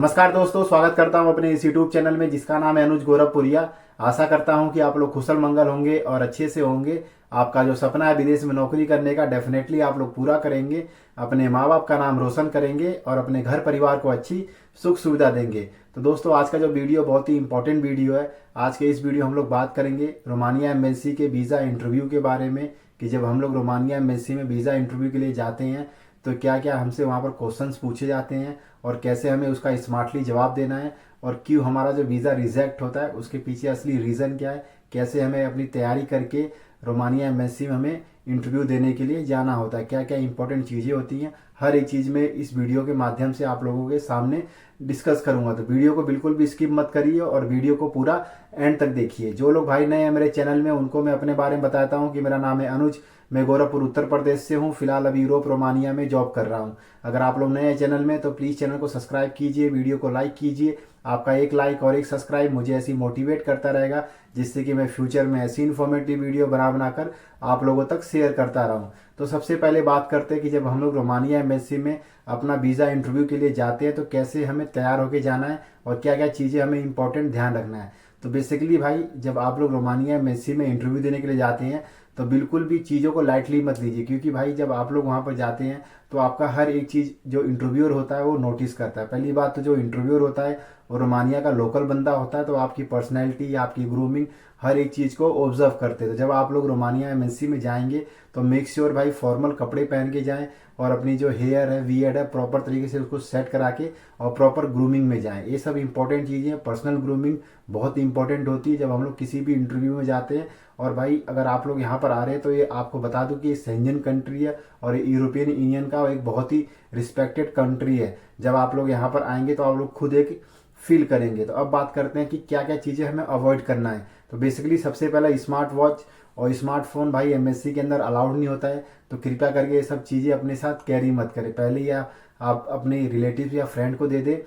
नमस्कार दोस्तों, स्वागत करता हूं अपने इस यूट्यूब चैनल में जिसका नाम है अनुज गोरखपुरिया। आशा करता हूं कि आप लोग कुशल मंगल होंगे और अच्छे से होंगे। आपका जो सपना है विदेश में नौकरी करने का, डेफिनेटली आप लोग पूरा करेंगे, अपने माँ बाप का नाम रोशन करेंगे और अपने घर परिवार को अच्छी सुख सुविधा देंगे। तो दोस्तों, आज का जो वीडियो बहुत ही इंपॉर्टेंट वीडियो है। आज के इस वीडियो हम लोग बात करेंगे रोमानिया एम्बेसी के वीज़ा इंटरव्यू के बारे में कि जब हम लोग रोमानिया एम्बेसी में वीज़ा इंटरव्यू के लिए जाते हैं तो क्या क्या हमसे वहाँ पर क्वेश्चंस पूछे जाते हैं और कैसे हमें उसका स्मार्टली जवाब देना है और क्यों हमारा जो वीज़ा रिजेक्ट होता है उसके पीछे असली रीज़न क्या है, कैसे हमें अपनी तैयारी करके रोमानिया एम्बेसी में हमें इंटरव्यू देने के लिए जाना होता है, क्या क्या इंपॉर्टेंट चीज़ें होती हैं। हर एक चीज़ में इस वीडियो के माध्यम से आप लोगों के सामने डिस्कस करूंगा। तो वीडियो को बिल्कुल भी स्किप मत करिए और वीडियो को पूरा एंड तक देखिए। जो लोग भाई नए हैं मेरे चैनल में उनको मैं अपने बारे में बताता हूँ कि मेरा नाम है अनुज, मैं गोरखपुर उत्तर प्रदेश से हूँ। फिलहाल अभी यूरोप रोमानिया में जॉब कर रहा हूँ। अगर आप लोग नए हैं चैनल में तो प्लीज़ चैनल को सब्सक्राइब कीजिए, वीडियो को लाइक कीजिए। आपका एक लाइक और एक सब्सक्राइब मुझे ऐसी मोटिवेट करता रहेगा जिससे कि मैं फ्यूचर में ऐसी इन्फॉर्मेटिव वीडियो बनाकर आप लोगों तक शेयर करता रहूँ। तो सबसे पहले बात करते हैं कि जब हम लोग रोमानिया एम्बेसी में अपना वीज़ा इंटरव्यू के लिए जाते हैं तो कैसे हमें तैयार होकर जाना है और क्या क्या चीज़ें हमें इंपॉर्टेंट ध्यान रखना है। तो बेसिकली भाई, जब आप लोग रोमानिया एम्बेसी में इंटरव्यू देने के लिए जाते हैं तो बिल्कुल भी चीज़ों को लाइटली मत लीजिए, क्योंकि भाई जब आप लोग वहाँ पर जाते हैं तो आपका हर एक चीज़ जो इंटरव्यूअर होता है वो नोटिस करता है। पहली बात तो जो इंटरव्यूअर होता है वो रोमानिया का लोकल बंदा होता है, तो आपकी पर्सनैलिटी, आपकी ग्रूमिंग, हर एक चीज़ को ऑब्जर्व करते हैं। तो जब आप लोग रोमानिया एम्बेसी में जाएंगे तो मेक श्योर भाई फॉर्मल कपड़े पहन के जाएं और अपनी जो हेयर है, वियर्ड है, प्रॉपर तरीके से उसको सेट करा के और प्रॉपर ग्रूमिंग में जाएं। ये सब इंपॉर्टेंट चीज़ें हैं। पर्सनल ग्रूमिंग बहुत इंपॉर्टेंट होती है जब हम लोग किसी भी इंटरव्यू में जाते हैं। और भाई अगर आप लोग यहाँ पर आ रहे हैं तो ये आपको बता दूं कि ये सेंजन कंट्री है और यूरोपियन यूनियन का एक बहुत ही रिस्पेक्टेड कंट्री है। जब आप लोग यहाँ पर आएंगे तो आप लोग खुद एक फील करेंगे। तो अब बात करते हैं कि क्या क्या चीज़ें हमें अवॉइड करना है। तो बेसिकली सबसे पहला स्मार्ट वॉच और स्मार्टफोन भाई एमएससी के अंदर अलाउड नहीं होता है, तो कृपया करके ये सब चीज़ें अपने साथ कैरी मत करें। पहले ही आप अपने रिलेटिव या फ्रेंड को दे दे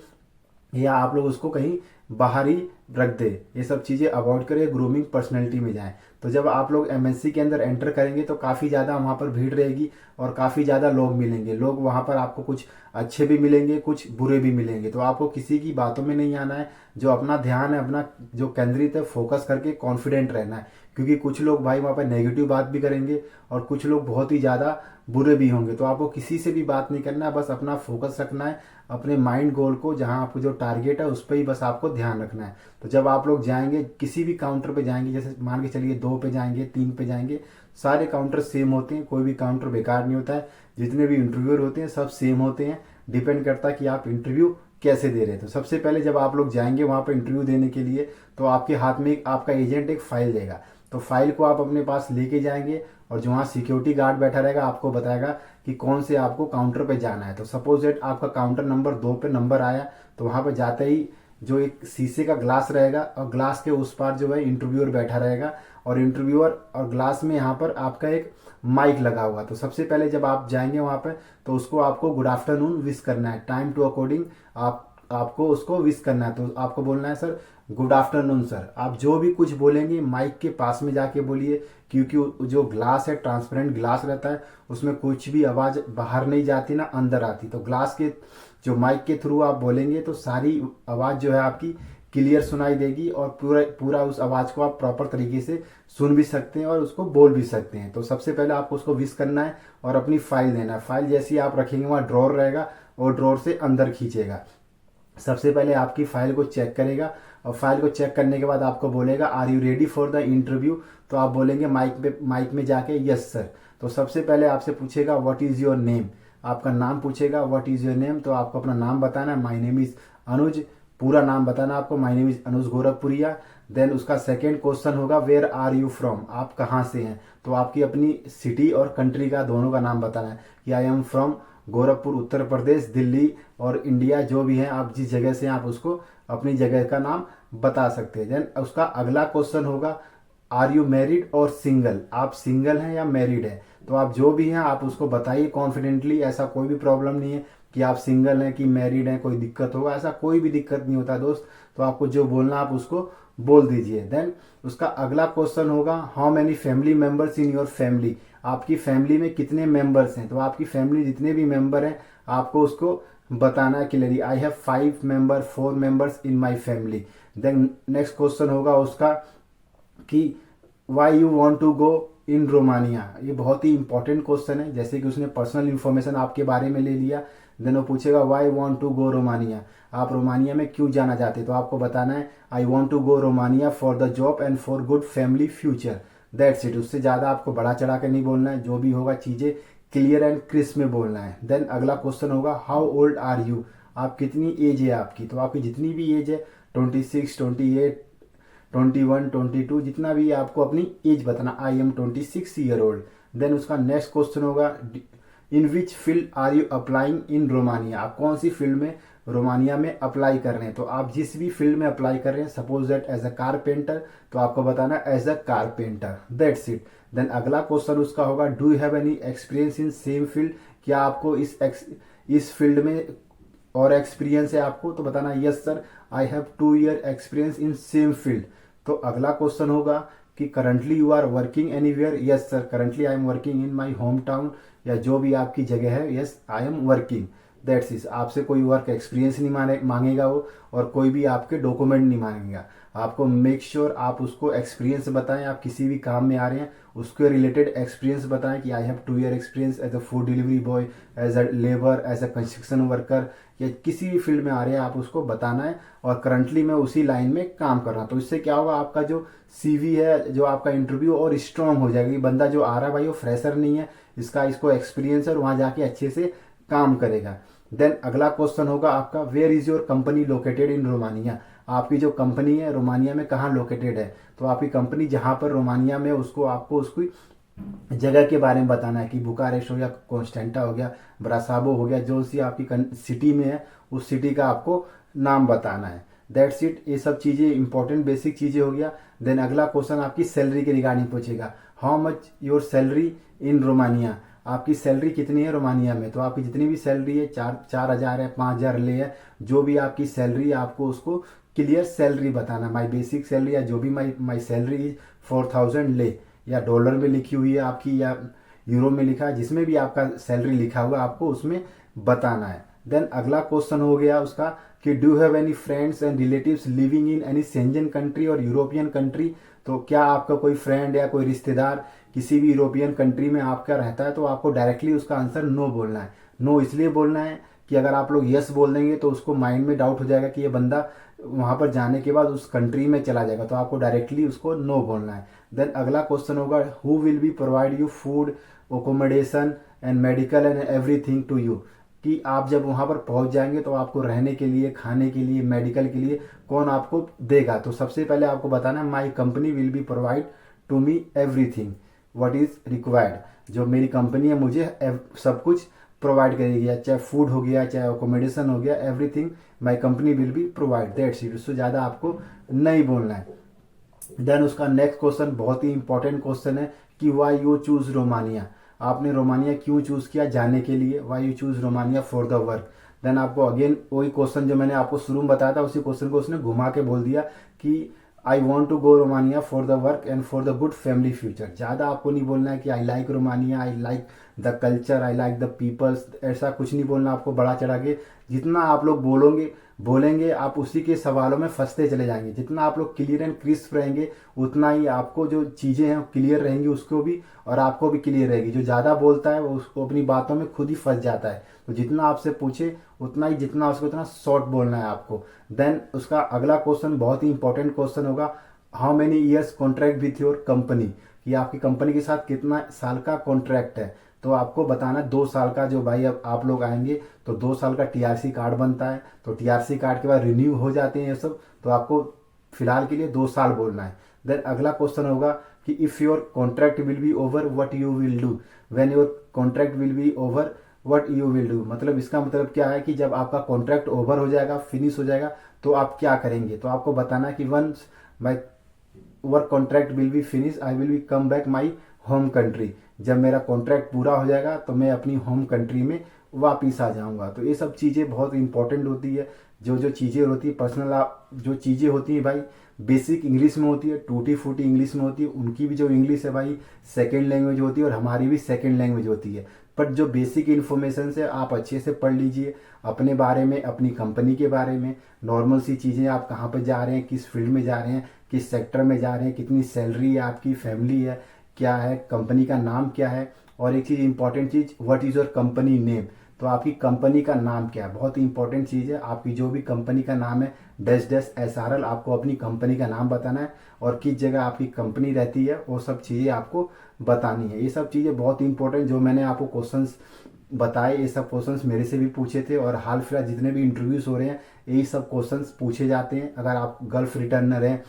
या आप लोग उसको कहीं बाहर ही रख दे। ये सब चीज़ें अवॉइड करें, ग्रूमिंग पर्सनैलिटी में जाएं। तो जब आप लोग एमएनसी के अंदर एंटर करेंगे तो काफ़ी ज़्यादा वहाँ पर भीड़ रहेगी और काफ़ी ज़्यादा लोग मिलेंगे। लोग वहाँ पर आपको कुछ अच्छे भी मिलेंगे, कुछ बुरे भी मिलेंगे। तो आपको किसी की बातों में नहीं आना है, जो अपना ध्यान है, अपना जो केंद्रित है, फोकस करके कॉन्फिडेंट रहना है। क्योंकि कुछ लोग भाई वहाँ पर नेगेटिव बात भी करेंगे और कुछ लोग बहुत ही ज़्यादा बुरे भी होंगे। तो आपको किसी से भी बात नहीं करना है, बस अपना फोकस रखना है अपने माइंड गोल को, जहां आपको जो टारगेट है उस पर ही बस आपको ध्यान रखना है। तो जब आप लोग जाएंगे किसी भी काउंटर पे जाएंगे, जैसे मान के चलिए 2 पे जाएंगे, 3 पे जाएंगे, सारे काउंटर सेम होते हैं, कोई भी काउंटर बेकार नहीं होता है। जितने भी इंटरव्यूअर होते हैं सब सेम होते हैं। डिपेंड करता है कि आप इंटरव्यू कैसे दे रहे हैं। तो सबसे पहले जब आप लोग जाएंगे वहां पर इंटरव्यू देने के लिए तो आपके हाथ में आपका एजेंट एक फाइल देगा। तो फाइल को आप अपने पास लेके जाएंगे और जो वहाँ सिक्योरिटी गार्ड बैठा रहेगा आपको बताएगा कि कौन से आपको काउंटर पे जाना है। तो सपोज दैट आपका काउंटर नंबर 2 पे नंबर आया तो वहाँ पे जाते ही जो एक शीशे का ग्लास रहेगा और ग्लास के उस पार जो है इंटरव्यूअर बैठा रहेगा और इंटरव्यूअर और ग्लास में यहाँ पर आपका एक माइक लगा हुआ। तो सबसे पहले जब आप जाएंगे वहाँ पर तो उसको आपको गुड आफ्टरनून विश करना है, टाइम टू अकॉर्डिंग आपको उसको विश करना है। तो आपको बोलना है सर गुड आफ्टरनून सर। आप जो भी कुछ बोलेंगे माइक के पास में जाके बोलिए, क्योंकि जो ग्लास है ट्रांसपेरेंट ग्लास रहता है, उसमें कुछ भी आवाज़ बाहर नहीं जाती ना अंदर आती। तो ग्लास के जो माइक के थ्रू आप बोलेंगे तो सारी आवाज़ जो है आपकी क्लियर सुनाई देगी और पूरा उस आवाज़ को आप प्रॉपर तरीके से सुन भी सकते हैं और उसको बोल भी सकते हैं। तो सबसे पहले आपको उसको विश करना है और अपनी फाइल देना है। फाइल जैसी आप रखेंगे वहाँ ड्रॉर रहेगा और ड्रॉर से अंदर खींचेगा। सबसे पहले आपकी फाइल को चेक करेगा और फाइल को चेक करने के बाद आपको बोलेगा are you ready for the interview. तो आप बोलेंगे माइक में जाके यस सर। तो सबसे पहले आपसे पूछेगा व्हाट इज़ योर नेम, आपका नाम पूछेगा व्हाट इज़ योर नेम। तो आपको अपना नाम बताना है, माय नेम इज़ अनुज, पूरा नाम बताना आपको, my name is Anuj Gorakhpuriya. Then उसका सेकेंड क्वेश्चन होगा वेयर आर यू फ्रॉम, आप कहाँ से हैं। तो आपकी अपनी सिटी और कंट्री का दोनों का नाम बताना है कि I am from Gorakhpur Uttar Pradesh, Delhi और इंडिया, जो भी हैं आप जिस जगह से आप उसको अपनी जगह का नाम बता सकते हैं। देन उसका अगला क्वेश्चन होगा आर यू मैरिड और सिंगल, आप सिंगल हैं या मैरिड हैं। तो आप जो भी हैं आप उसको बताइए कॉन्फिडेंटली, ऐसा कोई भी प्रॉब्लम नहीं है कि आप सिंगल हैं कि मैरिड हैं, कोई दिक्कत होगा, ऐसा कोई भी दिक्कत नहीं होता दोस्त। तो आपको जो बोलना आप उसको बोल दीजिए। देन उसका अगला क्वेश्चन होगा how many family members in your family, आपकी फैमिली में कितने मेंबर्स हैं। तो आपकी फैमिली जितने भी मेंबर हैं आपको उसको बताना है clearly. I have 4 members in my family. Then next question होगा उसका कि why you want to go in Romania. ये बहुत ही इंपॉर्टेंट क्वेश्चन है, जैसे कि उसने पर्सनल इन्फॉर्मेशन आपके बारे में ले लिया। देन वो पूछेगा why want to go Romania, आप रोमानिया में क्यों जाना चाहते, तो आपको बताना है I want to go Romania for the job and for good family future. That's it. उससे ज़्यादा आपको बढ़ा चढ़ा कर नहीं बोलना है, जो भी होगा चीज़ें क्लियर एंड क्रिस्प में बोलना है। देन अगला क्वेश्चन होगा हाउ ओल्ड आर यू, आप कितनी एज है आपकी, तो आपकी जितनी भी एज है 26, 28, 21, 22, जितना भी आपको अपनी एज बताना। I am 26 year old. Then उसका नेक्स्ट क्वेश्चन होगा in which field are you applying in Romania, आप कौन सी फील्ड में रोमानिया में अप्लाई कर रहे हैं, तो आप जिस भी फील्ड में अप्लाई कर रहे हैं, suppose that as a carpenter, तो आपको बताना as a carpenter. That's it. Then अगला क्वेश्चन उसका होगा do you have any experience in same field, क्या आपको इस फील्ड में और एक्सपीरियंस है आपको, तो बताना yes sir I have 2 year experience in same field. तो अगला क्वेश्चन होगा कि currently you are working anywhere, yes sir currently I am working in my home town, या जो भी आपकी जगह है, yes I am working. That's is. आपसे कोई वर्क एक्सपीरियंस नहीं मांगेगा वो, और कोई भी आपके डॉक्यूमेंट नहीं मांगेगा। आपको मेक श्योर आप उसको एक्सपीरियंस बताएं, आप किसी भी काम में आ रहे हैं उसके रिलेटेड एक्सपीरियंस बताएं कि I have 2 year experience as a food delivery boy, as a labour, as a construction worker, या किसी भी फील्ड में आ रहे हैं आप उसको बताना है, और करंटली मैं उसी लाइन में काम कर रहा हूँ। तो इससे क्या होगा, आपका जो CV है, जो आपका इंटरव्यू और स्ट्रांग हो जाएगा। बंदा जो आ रहा है भाई वो फ्रेशर नहीं है, इसको एक्सपीरियंस है और वहाँ जाके अच्छे से काम करेगा। देन अगला क्वेश्चन होगा आपका where is your company located in Romania, आपकी जो कंपनी है रोमानिया में कहाँ लोकेटेड है, तो आपकी कंपनी जहाँ पर रोमानिया में आपको उसकी जगह के बारे में बताना है कि बुकारेस्ट हो गया, कॉन्स्टेंटा हो गया, ब्रासाबो हो गया, जो सी आपकी सिटी में है उस सिटी का आपको नाम बताना है। That's it. ये सब चीज़ें इंपॉर्टेंट बेसिक चीज़ें हो गया। देन अगला क्वेश्चन आपकी सैलरी के रिगार्डिंग पूछेगा how much your salary in Romania, आपकी सैलरी कितनी है रोमानिया में, तो आपकी जितनी भी सैलरी है 4,000 है, 5,000 ले है, जो भी आपकी सैलरी है आपको उसको क्लियर सैलरी बताना। माई बेसिक सैलरी, या जो भी माई सैलरी इज 4,000 ले, या डॉलर में लिखी हुई है आपकी या यूरो में लिखा है, जिसमें भी आपका सैलरी लिखा हुआ आपको उसमें बताना है। देन अगला क्वेश्चन हो गया उसका कि do have any friends and relatives living in any Schengen country और यूरोपियन कंट्री, तो क्या आपका कोई फ्रेंड या कोई रिश्तेदार किसी भी यूरोपियन कंट्री में आपका रहता है, तो आपको डायरेक्टली उसका आंसर नो बोलना है। नो इसलिए बोलना है कि अगर आप लोग यस बोल देंगे तो उसको माइंड में डाउट हो जाएगा कि ये बंदा वहाँ पर जाने के बाद उस कंट्री में चला जाएगा, तो आपको डायरेक्टली उसको नो बोलना है। देन अगला क्वेश्चन होगा who will be provide you food, accommodation and medical and everything to you, कि आप जब वहाँ पर पहुँच जाएंगे तो आपको रहने के लिए, खाने के लिए, मेडिकल के लिए कौन आपको देगा, तो सबसे पहले आपको बताना है my company will be provide to me everything what is required, जो मेरी कंपनी है मुझे सब कुछ प्रोवाइड करेगी, या चाहे फूड हो गया, चाहे अकोमोडेशन हो गया, everything my company will be provide. That's it. उससे ज़्यादा आपको नहीं बोलना है। देन उसका नेक्स्ट क्वेश्चन बहुत ही इंपॉर्टेंट क्वेश्चन है कि वाई यू चूज रोमानिया, आपने रोमानिया क्यों चूज किया जाने के लिए, why you choose Romania for the work. Then आपको अगेन वही क्वेश्चन जो मैंने आपको शुरू में बताया था उसी क्वेश्चन को उसने घुमा के बोल दिया कि I want to go Romania for the work and for the good family future. ज़्यादा आपको नहीं बोलना है कि I like Romania, I like the culture, I like the peoples, ऐसा कुछ नहीं बोलना आपको बढ़ा चढ़ा के। जितना आप लोग बोलेंगे आप उसी के सवालों में फंसते चले जाएंगे। जितना आप लोग क्लियर एंड क्रिस्प रहेंगे उतना ही आपको जो चीज़ें हैं क्लियर रहेंगी उसको भी, और आपको भी क्लियर रहेगी। जो ज़्यादा बोलता है वो उसको अपनी बातों में खुद ही फंस जाता है। तो जितना आपसे पूछे उतना ही, जितना उसको उतना शॉर्ट बोलना है आपको। देन उसका अगला क्वेश्चन बहुत ही इंपॉर्टेंट क्वेश्चन होगा how many years contract with your company, कि आपकी कंपनी के साथ कितना साल का कॉन्ट्रैक्ट है, तो आपको बताना 2 साल का। जो भाई अब आप लोग आएंगे तो 2 साल का TRC कार्ड बनता है, तो TRC कार्ड के बाद रिन्यू हो जाते हैं ये सब, तो आपको फिलहाल के लिए 2 साल बोलना है। देन अगला क्वेश्चन होगा कि if your contract will B over what you will do, when your contract will B over what you will do, मतलब इसका मतलब क्या है कि जब आपका कॉन्ट्रैक्ट ओवर हो जाएगा, फिनिश हो जाएगा, तो आप क्या करेंगे। तो आपको बताना है कि once my work contract will be finish I will be come back my home country, जब मेरा कॉन्ट्रैक्ट पूरा हो जाएगा तो मैं अपनी होम कंट्री में वापिस आ जाऊंगा। तो ये सब चीज़ें बहुत इंपॉर्टेंट होती है। जो जो चीज़ें होती है पर्सनल, आप जो चीज़ें होती हैं भाई बेसिक इंग्लिश में होती है, टूटी फूटी इंग्लिश में होती है। उनकी भी जो इंग्लिश है भाई सेकेंड लैंग्वेज होती है और हमारी भी सेकेंड लैंग्वेज होती है। बट जो बेसिक इन्फॉर्मेशन है आप अच्छे से पढ़ लीजिए, अपने बारे में, अपनी कंपनी के बारे में, नॉर्मल सी चीज़ें, आप कहाँ पर जा रहे हैं, किस फील्ड में जा रहे हैं, किस सेक्टर में जा रहे हैं, कितनी सैलरी है आपकी, फैमिली है क्या है, कंपनी का नाम क्या है, और एक चीज़ इंपॉर्टेंट चीज़, what is your company name. तो आपकी कंपनी का नाम क्या है, बहुत ही इंपॉर्टेंट चीज़ है। आपकी जो भी कंपनी का नाम है डैश डैश SRL, आपको अपनी कंपनी का नाम बताना है और किस जगह आपकी कंपनी रहती है, वो सब चीज़ें आपको बतानी है। ये सब चीज़ें बहुत इंपॉर्टेंट, जो मैंने आपको क्वेश्चंस बताए ये सब क्वेश्चंस मेरे से भी पूछे थे और हाल फिलहाल जितने भी इंटरव्यूज़ हो रहे हैं यही सब क्वेश्चंस पूछे जाते हैं। अगर आप गल्फ रिटर्नर हैं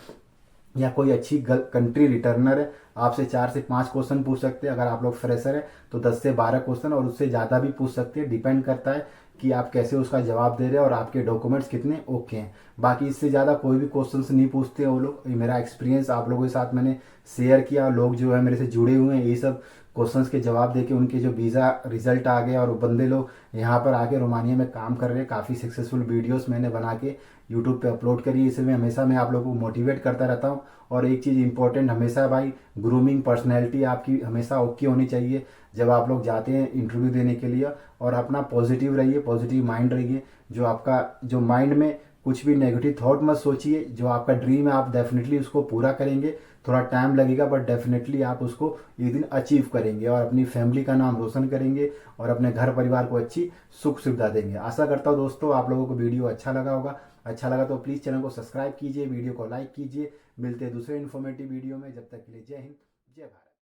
या कोई अच्छी कंट्री रिटर्नर है, आपसे 4 से 5 क्वेश्चन पूछ सकते हैं। अगर आप लोग फ्रेशर हैं तो 10 से 12 क्वेश्चन और उससे ज़्यादा भी पूछ सकते हैं। डिपेंड करता है कि आप कैसे उसका जवाब दे रहे हैं और आपके डॉक्यूमेंट्स कितने ओके हैं। बाकी इससे ज़्यादा कोई भी क्वेश्चंस नहीं पूछते हैं वो लोग। ये मेरा एक्सपीरियंस आप लोगों के साथ मैंने शेयर किया। लोग जो है मेरे से जुड़े हुए हैं, ये सब क्वेश्चंस के जवाब देके उनके जो वीज़ा रिजल्ट आ गया और बंदे लोग यहाँ पर आके रोमानिया में काम कर रहे हैं। काफ़ी सक्सेसफुल वीडियोस मैंने बना के यूट्यूब पे अपलोड करी है। इसलिए हमेशा मैं आप लोगों को मोटिवेट करता रहता हूँ। और एक चीज़ इंपॉर्टेंट, हमेशा भाई ग्रूमिंग पर्सनैलिटी आपकी हमेशा ओके होनी चाहिए जब आप लोग जाते हैं इंटरव्यू देने के लिए। और अपना पॉजिटिव रहिए, पॉजिटिव माइंड रहिए। जो आपका जो माइंड में कुछ भी नेगेटिव थॉट मत सोचिए। जो आपका ड्रीम है आप डेफिनेटली उसको पूरा करेंगे। थोड़ा टाइम लगेगा बट डेफिनेटली आप उसको एक दिन अचीव करेंगे और अपनी फैमिली का नाम रोशन करेंगे और अपने घर परिवार को अच्छी सुख सुविधा देंगे। आशा करता हूँ दोस्तों आप लोगों को वीडियो अच्छा लगा होगा। अच्छा लगा तो प्लीज़ चैनल को सब्सक्राइब कीजिए, वीडियो को लाइक कीजिए। मिलते हैं दूसरे इन्फॉर्मेटिव वीडियो में। जब तक के लिए जय हिंद, जय भारत।